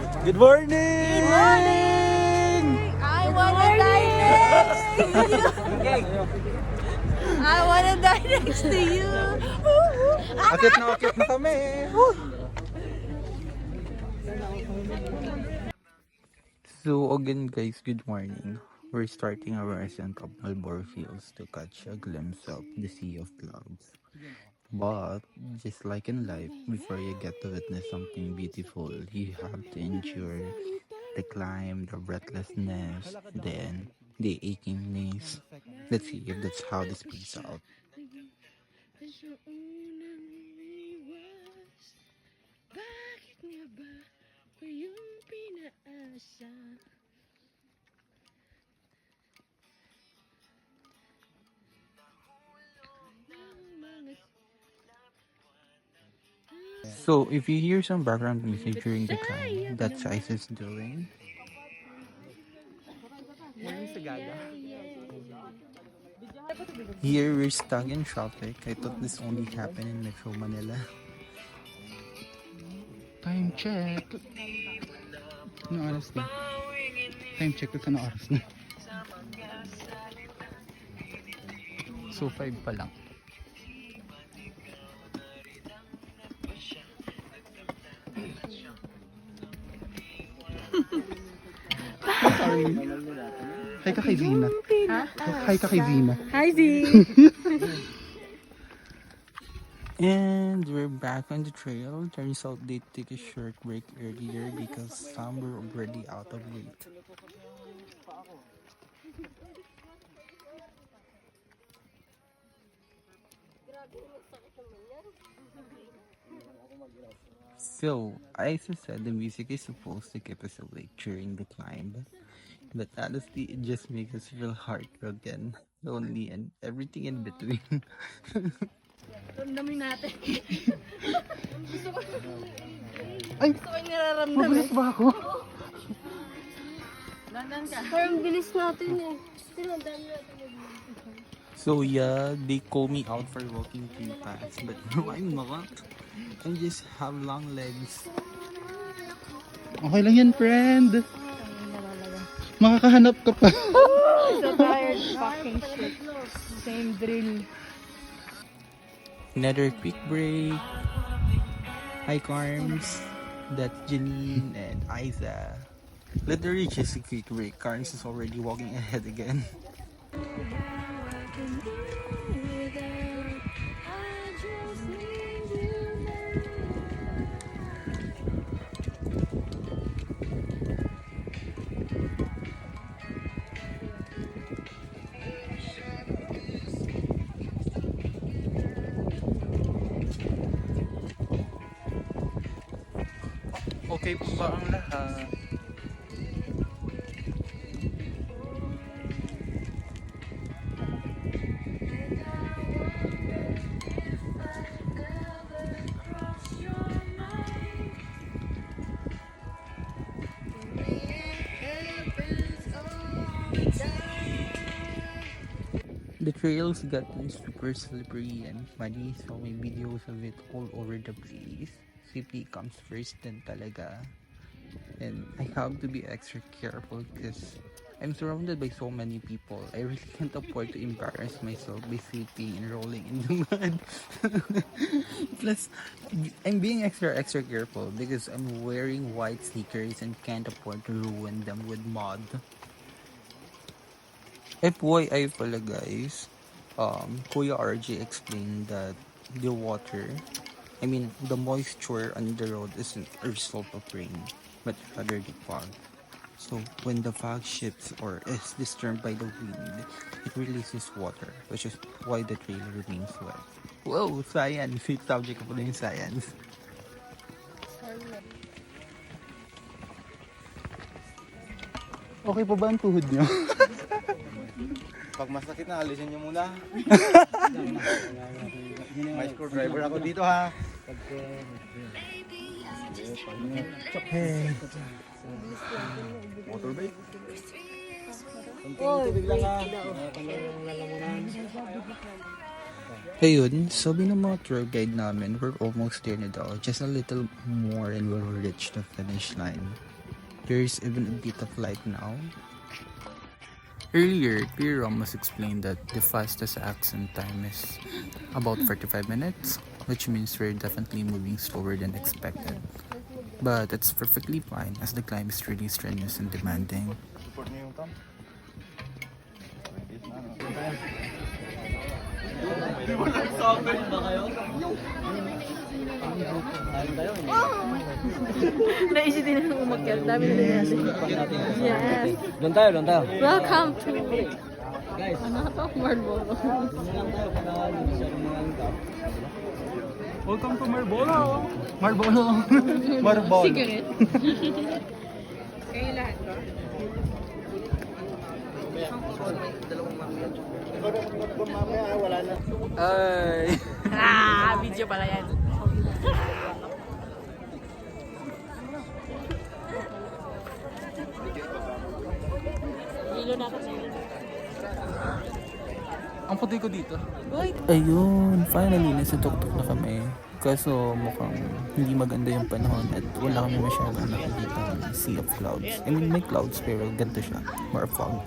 Good morning! Good morning! I wanna die next to you. I wanna die next to you. Akit na kami! So again guys, good morning. We're starting our ascent up Malboro Fields to catch a glimpse of the sea of clouds. But just like in life, before you get to witness something beautiful, you have to endure the climb, the breathlessness, then the aching knees. Let's see if that's how this plays out. Bakit nga ba ko yung pinaasa? So if you hear some background music during the climb, that's Isis doing. Here we're stuck in traffic. I thought this only happened in Metro Manila. Time check. Ano oras na? Time check ko sa oras na. So 5 pa lang. Sorry. Hi ka kay Zina. Hi ka kay Zina. Hi, Z! And we're back on the trail. Turns out they took a short break earlier because some were already out of weight. So, Isa said the music is supposed to keep us awake during the climb. But honestly, it just makes us feel heartbroken, lonely, and everything in between. Ramdamin natin. Ay! Gusto ko yung nararamdamin. Mabulas ba ako? Dandan ka. Parang bilis natin eh. Pero ang dami natin So yeah, they call me out for walking too fast, but no, I'm not. I just have long legs. Okay lang yan, friend. Makakahanap ka pa. So tired. Fucking shit. Same drill. Another quick break. Hi, Carms. That's Janine and Isa. Literally just a quick break. Carms is already walking ahead again. Okay po ba ang lahat? The trails gotten super slippery and muddy, so may videos of it all over the place. CP comes first then talaga. And I have to be extra careful because I'm surrounded by so many people. I really can't afford to embarrass myself by sleeping and rolling in the mud. Plus, I'm being extra careful because I'm wearing white sneakers and can't afford to ruin them with mud. FYI pala guys, Kuya RJ explained that the water, the moisture on the road isn't a result of rain, but rather the fog. So when the fog shifts or is disturbed by the wind, it releases water, which is why the trail remains wet. Whoa, science! Sweet subject ko pala yung science. Okay pa ba ang tuhod niyo? Pag masakit na, alisin nyo muna. May screwdriver ako dito ha. Hey. Motorbike. Kunting tubig lang ha. Ayun, sabi ng mga tour guide namin, we're almost there na daw. Just a little more and we'll reach the finish line. There's even a bit of light now. Earlier, Pierre Ramos explained that the fastest ascent time is about 45 minutes, which means we're definitely moving slower than expected. But it's perfectly fine as the climb is really strenuous and demanding. Support niyo yung Tom. Naisip din na umakyat. Dami na din natin. Yes. Doon tayo. Welcome to... Ano to? Marlboro. Welcome to Marbolo! Marbolo! Marbol. Cigarette. Kayo lahat ba? Ay! Video pala yan. Hilo na kasi. Ang puti ko dito. Uy! Ayun, finally, nasa tuktok na kami. Kaso mukhang hindi maganda yung panahon at wala kami masyadong nakikita ng sea of clouds. I mean, may clouds pero ganito siya. More fog.